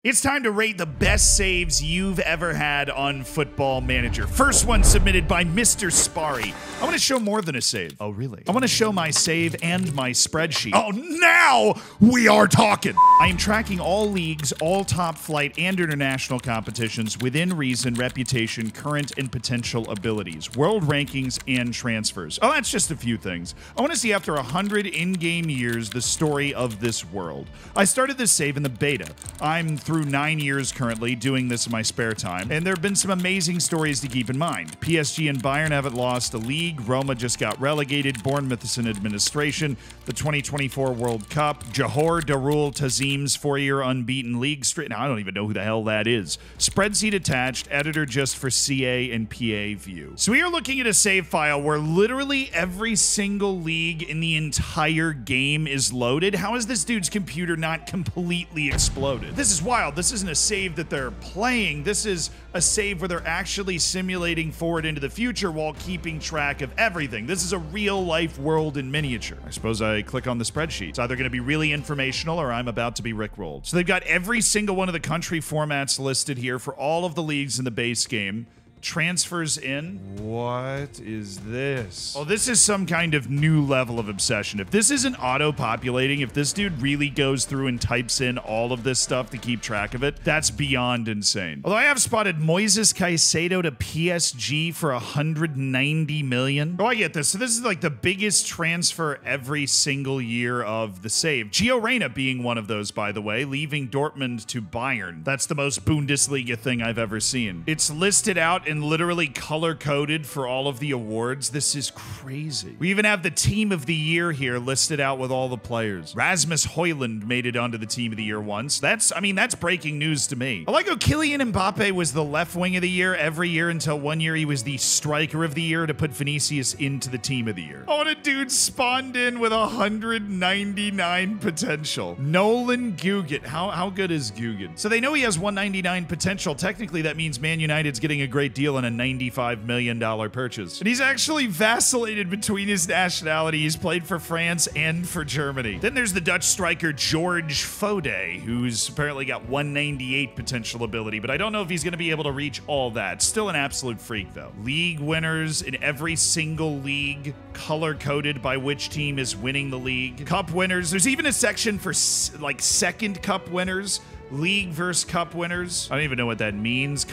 It's time to rate the best saves you've ever had on Football Manager. First one submitted by Mr. Spari. I want to show more than a save. Oh, really? I want to show my save and my spreadsheet. Oh, now we are talking. I am tracking all leagues, all top flight and international competitions within reason, reputation, current and potential abilities, world rankings, and transfers. Oh, that's just a few things. I want to see after 100 in-game years the story of this world. I started this save in the beta. I'm through 9 years currently doing this in my spare time, and there have been some amazing stories to keep in mind. PSG and Bayern haven't lost a league, Roma just got relegated, Bournemouth is in administration, the 2024 World Cup, Johor Darul Tazim's 4-year unbeaten league streak. Now, I don't even know who the hell that is. Spreadsheet attached, editor just for CA and PA view. So we are looking at a save file where literally every single league in the entire game is loaded. How is this dude's computer not completely exploded? This is wild. This isn't a save that they're playing. This is a save where they're actually simulating forward into the future while keeping track of everything. This is a real life world in miniature. I suppose I click on the spreadsheet. It's either going to be really informational or I'm about to be rickrolled. So they've got every single one of the country formats listed here for all of the leagues in the base game. Transfers in. What is this? Oh, this is some kind of new level of obsession. If this isn't auto-populating, if this dude really goes through and types in all of this stuff to keep track of it, that's beyond insane. Although I have spotted Moises Caicedo to PSG for 190 million. Oh, I get this. So this is like the biggest transfer every single year of the save. Gio Reyna being one of those, by the way, leaving Dortmund to Bayern. That's the most Bundesliga thing I've ever seen. It's listed out and literally color-coded for all of the awards. This is crazy. We even have the team of the year here listed out with all the players. Rasmus Højlund made it onto the team of the year once. That's breaking news to me. I like how Kylian Mbappe was the left wing of the year every year until one year he was the striker of the year to put Vinicius into the team of the year. Oh, and a dude spawned in with 199 potential. Nolan Guggen. How good is Guggen? So they know he has 199 potential. Technically, that means Man United's getting a great deal on a $95 million purchase. And he's actually vacillated between his nationality. He's played for France and for Germany. Then there's the Dutch striker George Fode, who's apparently got 198 potential ability, but I don't know if he's going to be able to reach all that. Still an absolute freak, though. League winners in every single league, color-coded by which team is winning the league. Cup winners. There's even a section for, like, second cup winners. League versus cup winners. I don't even know what that means.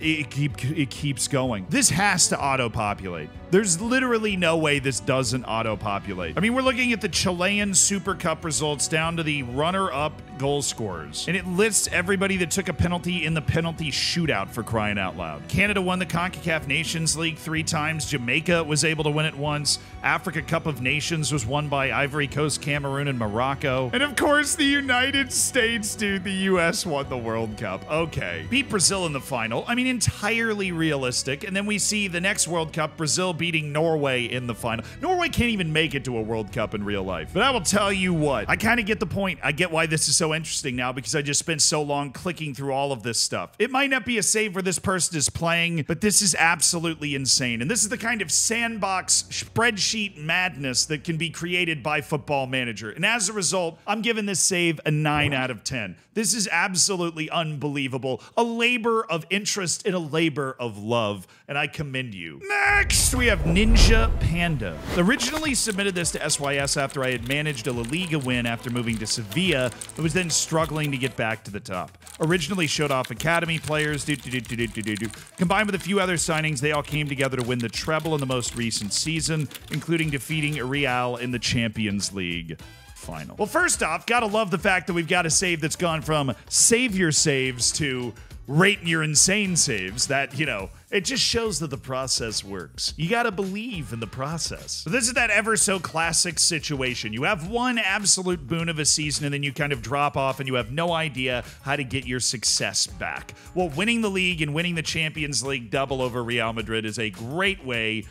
It keeps going. This has to auto-populate. There's literally no way this doesn't auto-populate. I mean, we're looking at the Chilean Super Cup results down to the runner-up goal scorers. And it lists everybody that took a penalty in the penalty shootout, for crying out loud. Canada won the CONCACAF Nations League 3 times. Jamaica was able to win it once. Africa Cup of Nations was won by Ivory Coast, Cameroon, and Morocco. And of course, the United States, dude. The US won the World Cup. Okay. Beat Brazil in the final. I mean, entirely realistic. And then we see the next World Cup, Brazil beating Norway in the final. Norway can't even make it to a World Cup in real life. But I will tell you what, I kind of get the point. I get why this is so interesting now because I just spent so long clicking through all of this stuff. It might not be a save where this person is playing, but this is absolutely insane. And this is the kind of sandbox spreadsheet madness that can be created by Football Manager. And as a result, I'm giving this save a 9 out of 10. This is absolutely unbelievable. A labor of interest and a labor of love, and I commend you. Next, we have Ninja Panda. Originally submitted this to SYS after I had managed a La Liga win after moving to Sevilla, but was then struggling to get back to the top. Originally showed off academy players, combined with a few other signings, they all came together to win the treble in the most recent season, including defeating Real in the Champions League final. Well, first off, gotta love the fact that we've got a save that's gone from save your saves to rate your insane saves. That, you know, it just shows that the process works. You gotta believe in the process. So this is that ever so classic situation. You have one absolute boon of a season and then you kind of drop off and you have no idea how to get your success back. Well, winning the league and winning the Champions League double over Real Madrid is a great way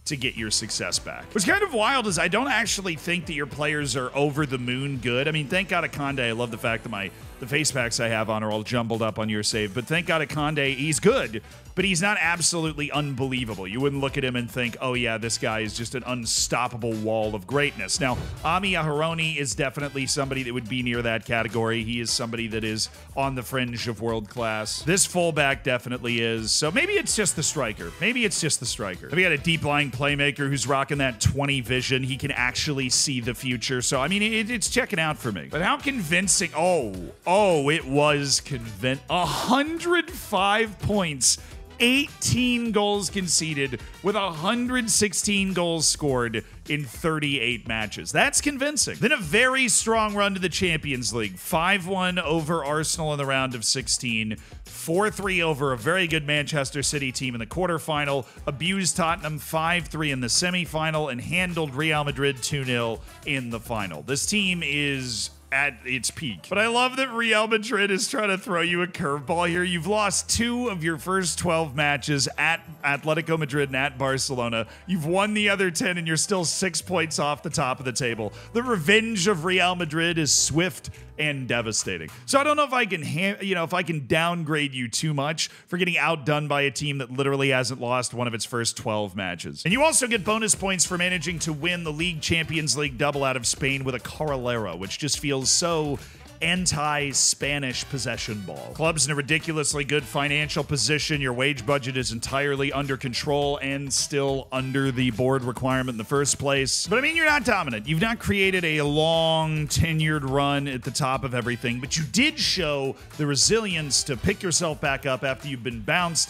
to get your success back. What's kind of wild is I don't actually think that your players are over the moon good. I mean, thank God Akonde. I love the fact that The face packs I have on are all jumbled up on your save. But thank God Akonde, he's good, but he's not absolutely unbelievable. You wouldn't look at him and think, oh yeah, this guy is just an unstoppable wall of greatness. Now, Ami Aharoni is definitely somebody that would be near that category. He is somebody that is on the fringe of world class. This fullback definitely is. So maybe it's just the striker. Maybe it's just the striker. We got a deep lying playmaker who's rocking that 20 vision. He can actually see the future. So, I mean, it's checking out for me. But how convincing? Oh, it was convincing. 105 points. 18 goals conceded with 116 goals scored in 38 matches. That's convincing. Then a very strong run to the Champions League. 5-1 over Arsenal in the round of 16. 4-3 over a very good Manchester City team in the quarterfinal. Abused Tottenham 5-3 in the semifinal and handled Real Madrid 2-0 in the final. This team is at its peak. But I love that Real Madrid is trying to throw you a curveball here. You've lost 2 of your first 12 matches at Atletico Madrid and at Barcelona. You've won the other 10 and you're still 6 points off the top of the table. The revenge of Real Madrid is swift and devastating. So I don't know if I can, if I can downgrade you too much for getting outdone by a team that literally hasn't lost one of its first 12 matches. And you also get bonus points for managing to win the League Champions League double out of Spain with a Carrilero, which just feels so anti-Spanish possession ball. Club's in a ridiculously good financial position. Your wage budget is entirely under control and still under the board requirement in the first place. But I mean, you're not dominant. You've not created a long tenured run at the top of everything, but you did show the resilience to pick yourself back up after you've been bounce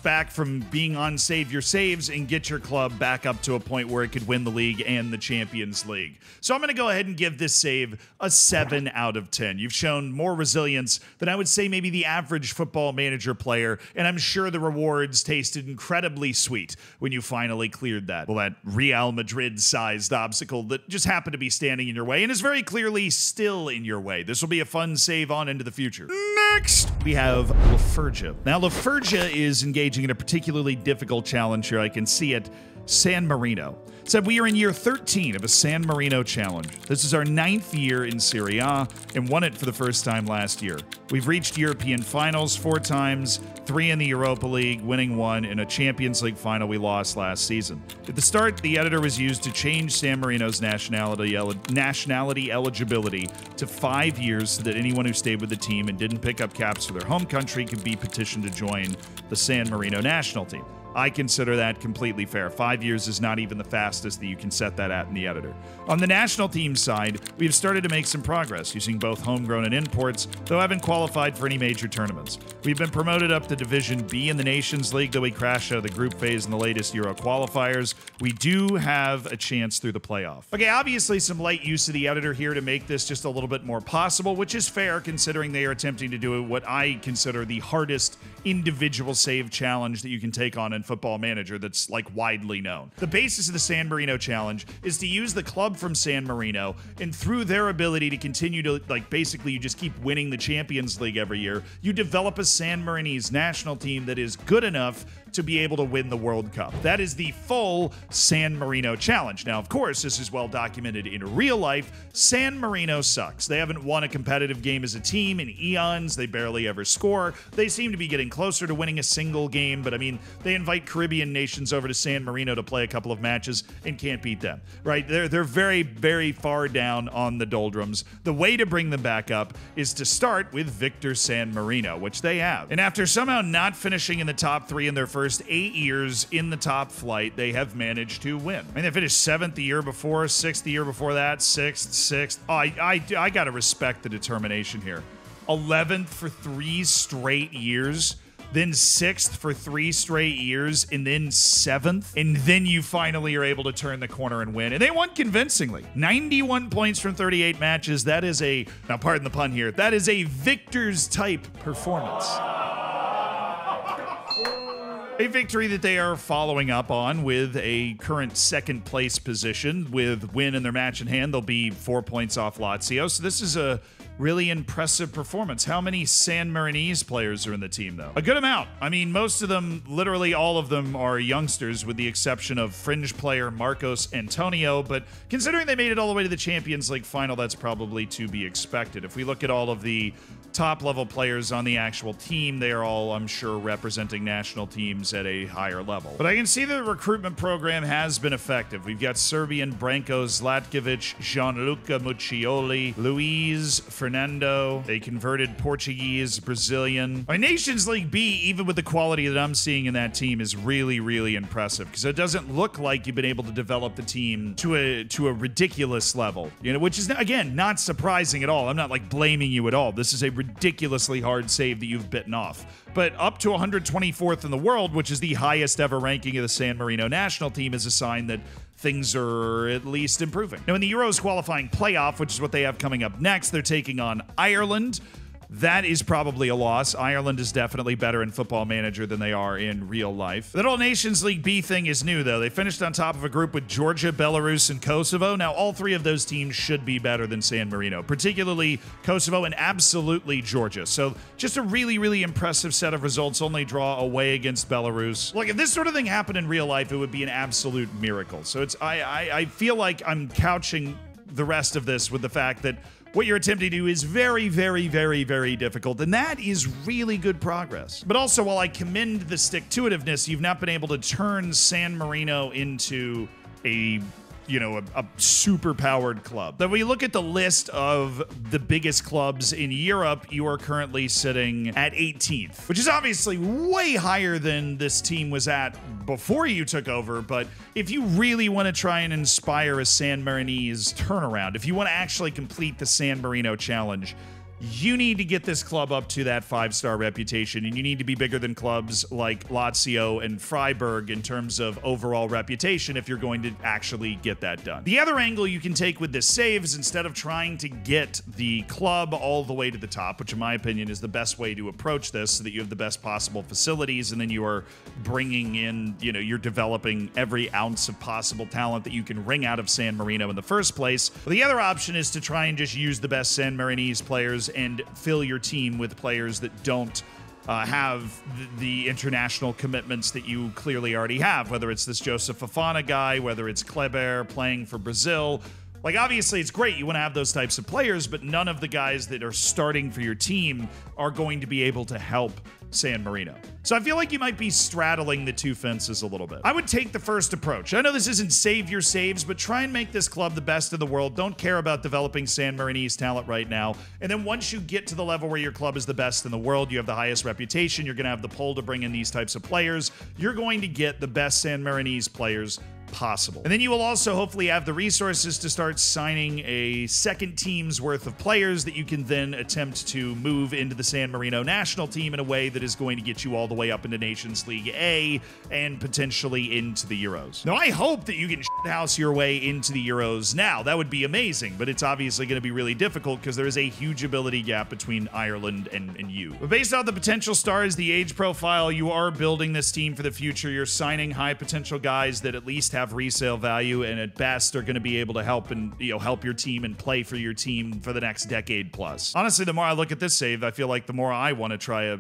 back from being on save your saves and get your club back up to a point where it could win the league and the Champions League. So I'm going to go ahead and give this save a 7 out of 10. You've shown more resilience than I would say maybe the average football manager player, and I'm sure the rewards tasted incredibly sweet when you finally cleared that. Well, that Real Madrid-sized obstacle that just happened to be standing in your way and is very clearly still in your way. This will be a fun save on into the future. Next, we have Lafergia. Now, Lafergia is engaging in a particularly difficult challenge here. I can see it. San Marino. Said we are in year 13 of a San Marino challenge. This is our 9th year in Serie A and won it for the first time last year. We've reached European finals 4 times, 3 in the Europa League, winning 1, and a Champions League final we lost last season. At the start, the editor was used to change San Marino's nationality eligibility to 5 years so that anyone who stayed with the team and didn't pick up caps for their home country could be petitioned to join the San Marino national team. I consider that completely fair. 5 years is not even the fastest that you can set that at in the editor. On the national team side, we have started to make some progress using both homegrown and imports, though I haven't qualified for any major tournaments. We've been promoted up to Division B in the Nations League, though we crashed out of the group phase in the latest Euro qualifiers. We do have a chance through the playoff. Okay, obviously some light use of the editor here to make this just a little bit more possible, which is fair considering they are attempting to do what I consider the hardest individual save challenge that you can take on in Football Manager that's like widely known. The basis of the San Marino challenge is to use the club from San Marino, and through their ability to continue to, like, basically you just keep winning the Champions League every year, you develop a San Marinese national team that is good enough to be able to win the World Cup. That is the full San Marino challenge. Now, of course, this is well documented in real life. San Marino sucks. They haven't won a competitive game as a team in eons. They barely ever score. They seem to be getting closer to winning a single game, but I mean, they invite Caribbean nations over to San Marino to play a couple of matches and can't beat them, right? They're very, very far down on the doldrums. The way to bring them back up is to start with Victor San Marino, which they have. And after somehow not finishing in the top 3 in their first 8 years in the top flight, they have managed to win. I mean, they finished 7th the year before, 6th the year before that, 6th. Oh, I gotta respect the determination here. 11th for 3 straight years, then 6th for 3 straight years, and then 7th, and then you finally are able to turn the corner and win. And they won convincingly. 91 points from 38 matches. That is now pardon the pun here, that is a Victor's type performance. A victory that they are following up on with a current 2nd place position. With win in their match in hand, they'll be 4 points off Lazio. So this is a really impressive performance. How many San Marinese players are in the team, though? A good amount. I mean, most of them, literally all of them, are youngsters, with the exception of fringe player Marcos Antonio. But considering they made it all the way to the Champions League final, that's probably to be expected. If we look at all of the top-level players on the actual team, they are all, I'm sure, representing national teams at a higher level. But I can see the recruitment program has been effective. We've got Serbian Branko Zlatkovic, Gianluca Muccioli, Luis Fernando. They converted Portuguese, Brazilian. My Nations League B, even with the quality that I'm seeing in that team, is really, really impressive, because it doesn't look like you've been able to develop the team to a ridiculous level, you know, which is, again, not surprising at all. I'm not like blaming you at all. This is a ridiculously hard save that you've bitten off. But up to 124th in the world, which is the highest ever ranking of the San Marino national team, is a sign that things are at least improving. Now, in the Euros qualifying playoff, which is what they have coming up next, they're taking on Ireland. That is probably a loss. Ireland is definitely better in Football Manager than they are in real life. That whole Nations League B thing is new, though. They finished on top of a group with Georgia, Belarus, and Kosovo. Now, all three of those teams should be better than San Marino, particularly Kosovo and absolutely Georgia. So just a really, really impressive set of results. Only draw away against Belarus. Look, if this sort of thing happened in real life, it would be an absolute miracle. So it's I feel like I'm couching the rest of this with the fact that what you're attempting to do is very, very, very, very difficult, and that is really good progress. But also, while I commend the stick-to-itiveness, you've not been able to turn San Marino into a super-powered club. Then we look at the list of the biggest clubs in Europe, you are currently sitting at 18th, which is obviously way higher than this team was at before you took over. But if you really want to try and inspire a San Marinese turnaround, if you want to actually complete the San Marino challenge, you need to get this club up to that 5-star reputation, and you need to be bigger than clubs like Lazio and Freiburg in terms of overall reputation if you're going to actually get that done. The other angle you can take with this save is, instead of trying to get the club all the way to the top, which in my opinion is the best way to approach this so that you have the best possible facilities, and then you are bringing in, you're developing every ounce of possible talent that you can wring out of San Marino in the first place. But the other option is to try and just use the best San Marinese players and fill your team with players that don't have the international commitments that you clearly already have, whether it's this Joseph Fofana guy, whether it's Kleber playing for Brazil. Like, obviously, it's great. You want to have those types of players, but none of the guys that are starting for your team are going to be able to help San Marino. So I feel like you might be straddling the two fences a little bit. I would take the first approach. I know this isn't save your saves, but try and make this club the best in the world. Don't care about developing San Marinese talent right now. And then once you get to the level where your club is the best in the world, you have the highest reputation, you're going to have the pull to bring in these types of players, you're going to get the best San Marinese players possible. And then you will also hopefully have the resources to start signing a second team's worth of players that you can then attempt to move into the San Marino national team in a way that is going to get you all the way up into Nations League A and potentially into the Euros. Now, I hope that you can shithouse your way into the Euros now. That would be amazing, but it's obviously going to be really difficult because there is a huge ability gap between Ireland and you. But based on the potential stars, the age profile, you are building this team for the future. You're signing high potential guys that at least have resale value, and at best are going to be able to help your team and play for your team for the next decade plus. Honestly, the more I look at this save, I feel like the more I want to try a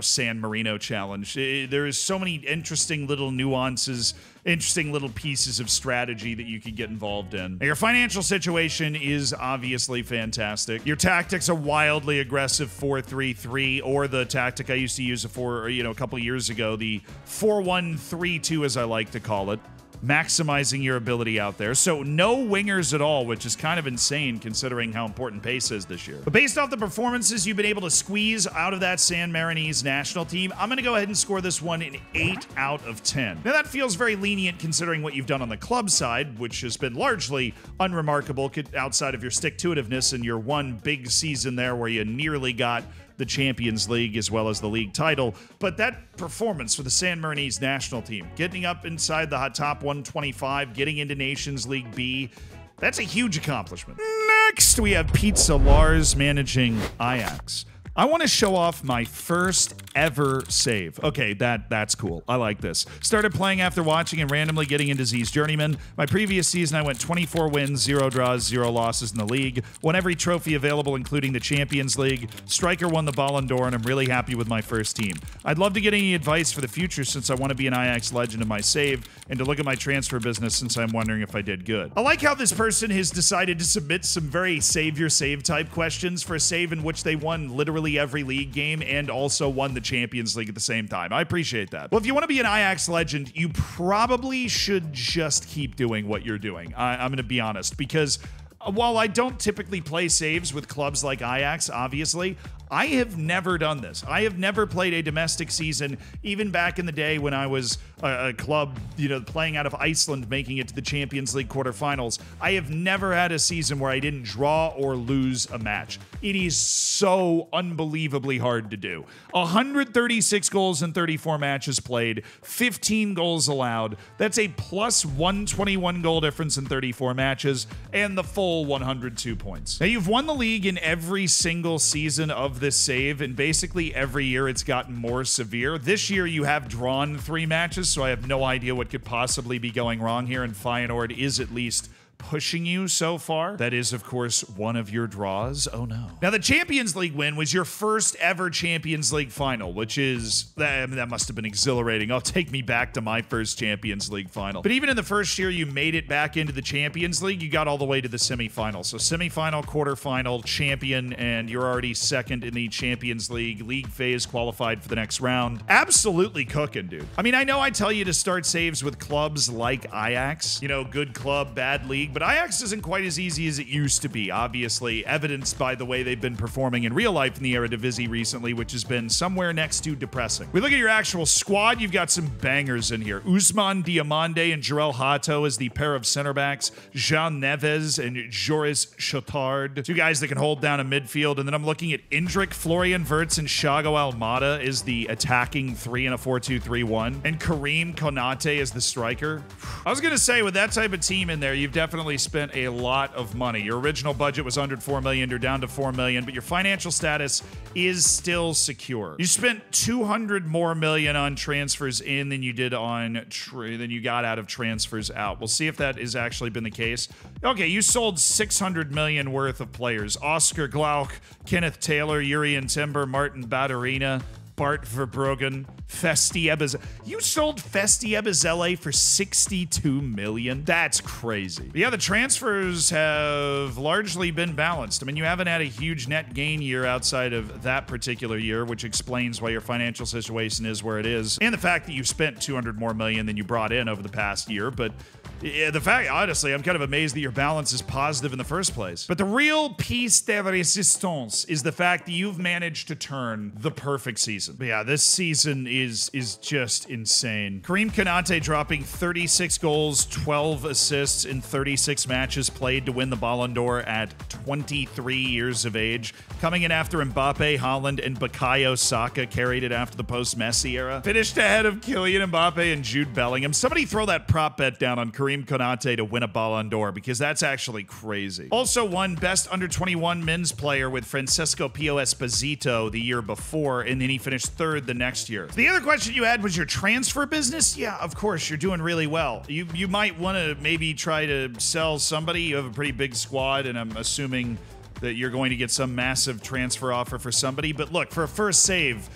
San Marino challenge. There is so many interesting little nuances, interesting little pieces of strategy that you can get involved in. Now, your financial situation is obviously fantastic. Your tactics are wildly aggressive 4-3-3, or the tactic I used to use a couple years ago, the 4-1-3-2, as I like to call it. Maximizing your ability out there. So no wingers at all, which is kind of insane considering how important pace is this year. But based off the performances you've been able to squeeze out of that San Marinese national team, I'm going to go ahead and score this one an 8 out of 10. Now, that feels very lenient considering what you've done on the club side, which has been largely unremarkable outside of your stick-to-itiveness and your one big season there where you nearly got the Champions League as well as the league title. But that performance for the San Marinese national team, getting up inside the top 125, getting into Nations League B, that's a huge accomplishment. Next, we have Pizza Lars managing Ajax. I want to show off my first ever save. Okay, that's cool. I like this. Started playing after watching and randomly getting into Z's Journeyman. My previous season, I went 24 wins, 0 draws, 0 losses in the league. Won every trophy available, including the Champions League. Striker won the Ballon d'Or, and I'm really happy with my first team. I'd love to get any advice for the future since I want to be an Ajax legend in my save, and to look at my transfer business since I'm wondering if I did good. I like how this person has decided to submit some very save your save type questions for a save in which they won literally every league game and also won the Champions League at the same time. I appreciate that. Well, if you want to be an Ajax legend, you probably should just keep doing what you're doing. I'm going to be honest, because while I don't typically play saves with clubs like Ajax, obviously, I have never done this. I have never played a domestic season, even back in the day when I was a club, playing out of Iceland, making it to the Champions League quarterfinals. I have never had a season where I didn't draw or lose a match. It is so unbelievably hard to do. 136 goals in 34 matches played, 15 goals allowed. That's a plus 121 goal difference in 34 matches, and the full 102 points. Now, you've won the league in every single season of this save, and basically every year it's gotten more severe. This year you have drawn 3 matches, so I have no idea what could possibly be going wrong here, and Feyenoord is at least pushing you so far. That is, of course, one of your draws. Oh no. Now, the Champions League win was your first ever Champions League final, which is, that must have been exhilarating. I'll take me back to my first Champions League final. But even in the first year you made it back into the Champions League, you got all the way to the semifinal. So semifinal, quarterfinal, champion, and you're already second in the Champions League phase, qualified for the next round. Absolutely cooking, dude. I mean, I know I tell you to start saves with clubs like Ajax, good club, bad league, but Ajax isn't quite as easy as it used to be, obviously, evidenced by the way they've been performing in real life in the Eredivisie recently, which has been somewhere next to depressing. We look at your actual squad, you've got some bangers in here. Ousmane Diomande and Jarell Hato as the pair of center backs, Jean Neves and Joris Chotard, 2 guys that can hold down a midfield, and then I'm looking at Indrik, Florian Wirtz, and Thiago Almada is the attacking 3 in a 4-2-3-1, and Karim Konate is the striker. I was gonna say, with that type of team in there, you've definitely spent a lot of money. Your original budget was under 4 million, you're down to 4 million, but your financial status is still secure. You spent 200 more million on transfers in than you did on than you got out of transfers out. We'll see if that has actually been the case. Okay, you sold 600 million worth of players. Oscar Glauc, Kenneth Taylor, Urian Timber, Martin Batterina, Bart Verbruggen, Festi Ebizele. You sold Festi Ebizele for 62 million? That's crazy. But yeah, the transfers have largely been balanced. I mean, you haven't had a huge net gain year outside of that particular year, which explains why your financial situation is where it is, and the fact that you spent 200 more million than you brought in over the past year. But yeah, the fact, honestly, I'm kind of amazed that your balance is positive in the first place. But the real piece de resistance is the fact that you've managed to turn the perfect season. But yeah, this season is just insane. Karim Konate dropping 36 goals, 12 assists in 36 matches played to win the Ballon d'Or at 23 years of age. Coming in after Mbappe, Haaland, and Bukayo Saka carried it after the post-Messi era. Finished ahead of Kylian Mbappe and Jude Bellingham. Somebody throw that prop bet down on Karim Konate to win a Ballon d'Or, because that's actually crazy. Also won Best Under-21 Men's Player with Francesco Pio Esposito the year before, and then he finished 3rd the next year. The other question you had was your transfer business? Yeah, of course, you're doing really well. You might want to maybe try to sell somebody. You have a pretty big squad, and I'm assuming that you're going to get some massive transfer offer for somebody. But look, for a first save,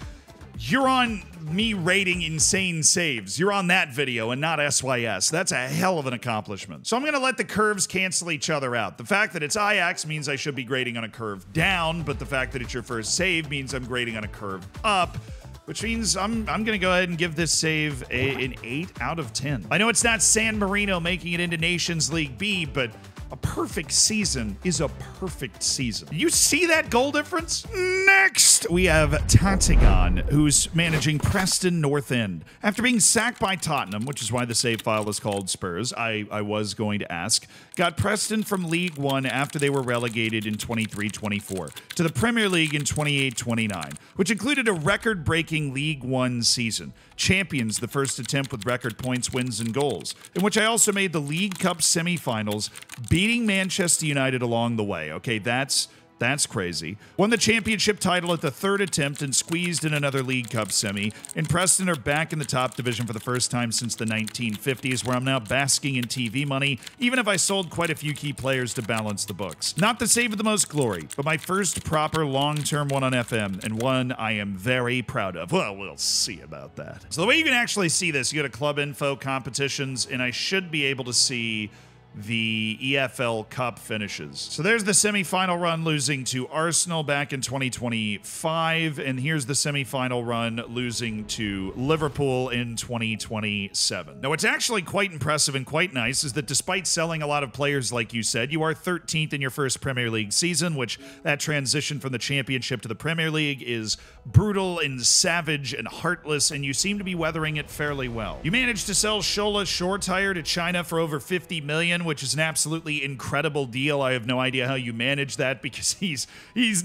you're on me rating insane saves. You're on that video and not SYS. That's a hell of an accomplishment. So I'm going to let the curves cancel each other out. The fact that it's Ajax means I should be grading on a curve down, but the fact that it's your first save means I'm grading on a curve up, which means I'm going to go ahead and give this save an 8 out of 10. I know it's not San Marino making it into Nations League B, but a perfect season is a perfect season. You see that goal difference? Next, we have Tatagon, who's managing Preston North End. After being sacked by Tottenham, which is why the save file is called Spurs, I was going to ask, got Preston from League One after they were relegated in 23-24 to the Premier League in 28-29, which included a record-breaking League One season. Champions, the first attempt with record points, wins, and goals, in which I also made the League Cup semifinals, beating Manchester United along the way. Okay, that's That's crazy. Won the championship title at the third attempt and squeezed in another League Cup semi. And Preston are back in the top division for the first time since the 1950s, where I'm now basking in TV money, even if I sold quite a few key players to balance the books. Not the save of the most glory, but my first proper long-term one on FM, and one I am very proud of. Well, we'll see about that. So the way you can actually see this, you go to Club Info, Competitions, and I should be able to see the EFL Cup finishes. So there's the semifinal run losing to Arsenal back in 2025, and here's the semifinal run losing to Liverpool in 2027. Now, what's actually quite impressive and quite nice is that despite selling a lot of players, like you said, you are 13th in your first Premier League season, which that transition from the Championship to the Premier League is brutal and savage and heartless, and you seem to be weathering it fairly well. You managed to sell Shola Shore Tire to China for over $50 million, which is an absolutely incredible deal. I have no idea how you managed that because he's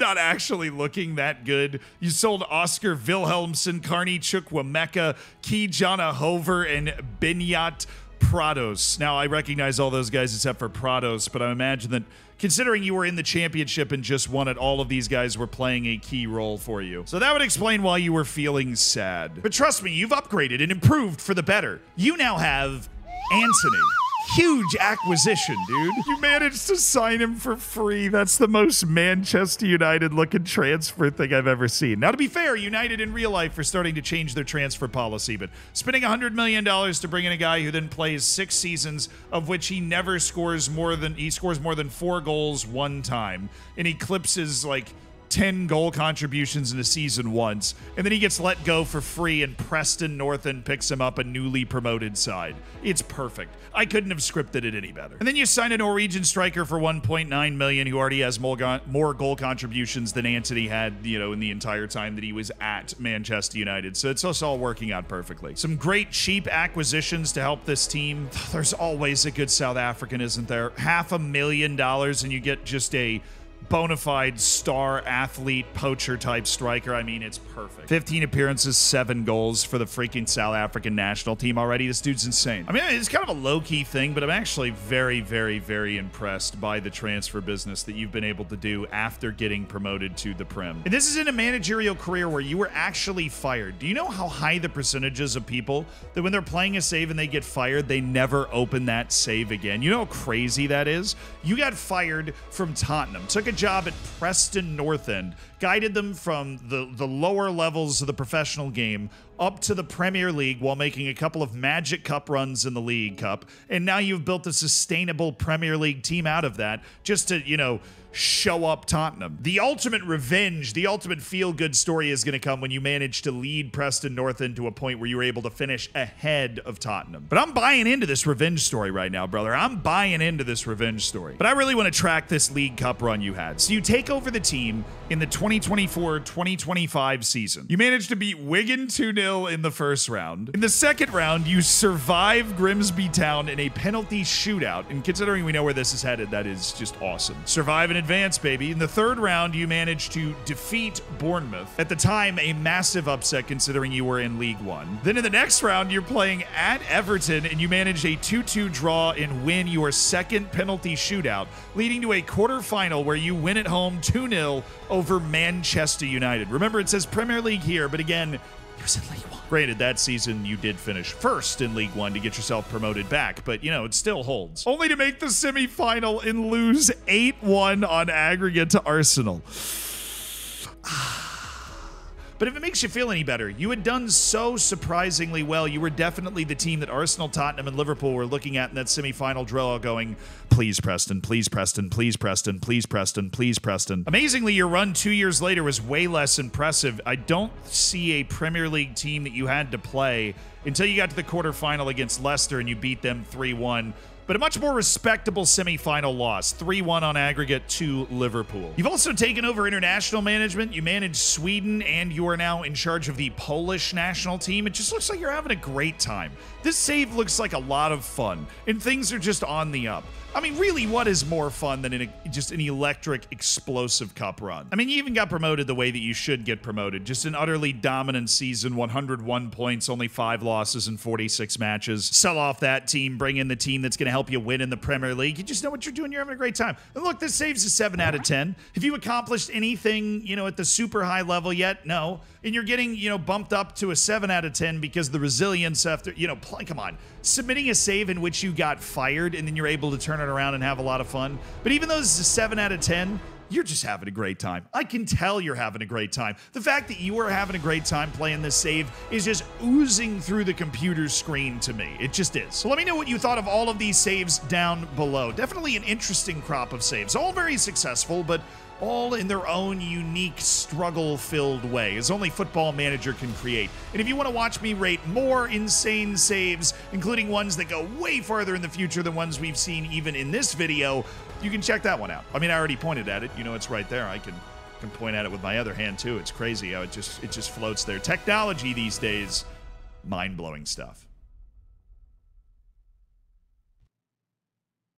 not actually looking that good. You sold Oscar Wilhelmsen, Carney Chukwuemeka, Kijana Hover, and Benyat Prados. Now, I recognize all those guys except for Prados, but I imagine that considering you were in the championship and just won it, all of these guys were playing a key role for you. So that would explain why you were feeling sad. But trust me, you've upgraded and improved for the better. You now have Anthony. Huge acquisition, dude. You managed to sign him for free. That's the most Manchester United looking transfer thing I've ever seen. Now, to be fair, United in real life are starting to change their transfer policy, but spending $100 million to bring in a guy who then plays 6 seasons, of which he never scores more than 4 goals one time, and eclipses like 10 goal contributions in a season once, and then he gets let go for free and Preston North End picks him up, a newly promoted side. It's perfect. I couldn't have scripted it any better. And then you sign a Norwegian striker for $1.9 million who already has more goal contributions than Anthony had, in the entire time that he was at Manchester United. So it's just all working out perfectly. Some great cheap acquisitions to help this team. There's always a good South African, isn't there? $500,000 and you get just a bona fide star athlete poacher type striker. I mean, it's perfect. 15 appearances, 7 goals for the freaking South African national team already. This dude's insane. I mean, it's kind of a low-key thing, but I'm actually very, very, very impressed by the transfer business that you've been able to do after getting promoted to the Prem. And this is in a managerial career where you were actually fired. Do you know how high the percentages of people that when they're playing a save and they get fired, they never open that save again? You know how crazy that is? You got fired from Tottenham, took a job at Preston North End, guided them from the lower levels of the professional game up to the Premier League while making a couple of Magic Cup runs in the League Cup, and now you've built a sustainable Premier League team out of that just to, show up Tottenham. The ultimate revenge, the ultimate feel-good story is going to come when you manage to lead Preston North End to a point where you were able to finish ahead of Tottenham. But I'm buying into this revenge story right now, brother. I'm buying into this revenge story. But I really want to track this League Cup run you had. So you take over the team in the 2024-2025 season. You managed to beat Wigan 2-0 in the first round. In the second round, you survive Grimsby Town in a penalty shootout. And considering we know where this is headed, that is just awesome. Survive an advance, baby. In the third round, you managed to defeat Bournemouth. At the time, a massive upset considering you were in League One. Then in the next round, you're playing at Everton and you manage a 2-2 draw and win your second penalty shootout, leading to a quarterfinal where you win at home 2-0 over Manchester United. Remember, it says Premier League here, but again, it was in League One. Granted, that season you did finish first in League One to get yourself promoted back, but it still holds. Only to make the semifinal and lose 8-1 on aggregate to Arsenal. But if it makes you feel any better, you had done so surprisingly well. You were definitely the team that Arsenal, Tottenham, and Liverpool were looking at in that semifinal draw going, please, Preston, please, Preston, please, Preston, please, Preston, please, Preston. Amazingly, your run 2 years later was way less impressive. I don't see a Premier League team that you had to play until you got to the quarterfinal against Leicester and you beat them 3-1. But a much more respectable semifinal loss, 3-1 on aggregate to Liverpool. You've also taken over international management. You manage Sweden, and you are now in charge of the Polish national team. It just looks like you're having a great time. This save looks like a lot of fun, and things are just on the up. I mean, really, what is more fun than just an electric, explosive cup run? I mean, you even got promoted the way that you should get promoted. Just an utterly dominant season, 101 points, only 5 losses in 46 matches. Sell off that team, bring in the team that's going to help help you win in the Premier League. You just know what you're doing. You're having a great time. And look, this saves a 7 out of 10. Have you accomplished anything, you know, at the super high level yet? No. And you're getting, you know, bumped up to a 7 out of 10 because the resilience after, you know, come on. Submitting a save in which you got fired and then you're able to turn it around and have a lot of fun. But even though this is a 7 out of 10, you're just having a great time. I can tell you're having a great time. The fact that you are having a great time playing this save is just oozing through the computer screen to me. It just is. So let me know what you thought of all of these saves down below. Definitely an interesting crop of saves. All very successful, but all in their own unique, struggle-filled way, as only Football Manager can create. And if you want to watch me rate more insane saves, including ones that go way farther in the future than ones we've seen even in this video, you can check that one out. I mean, I already pointed at it. You know, it's right there. I can point at it with my other hand, too. It's crazy how it just floats there. Technology these days, mind-blowing stuff.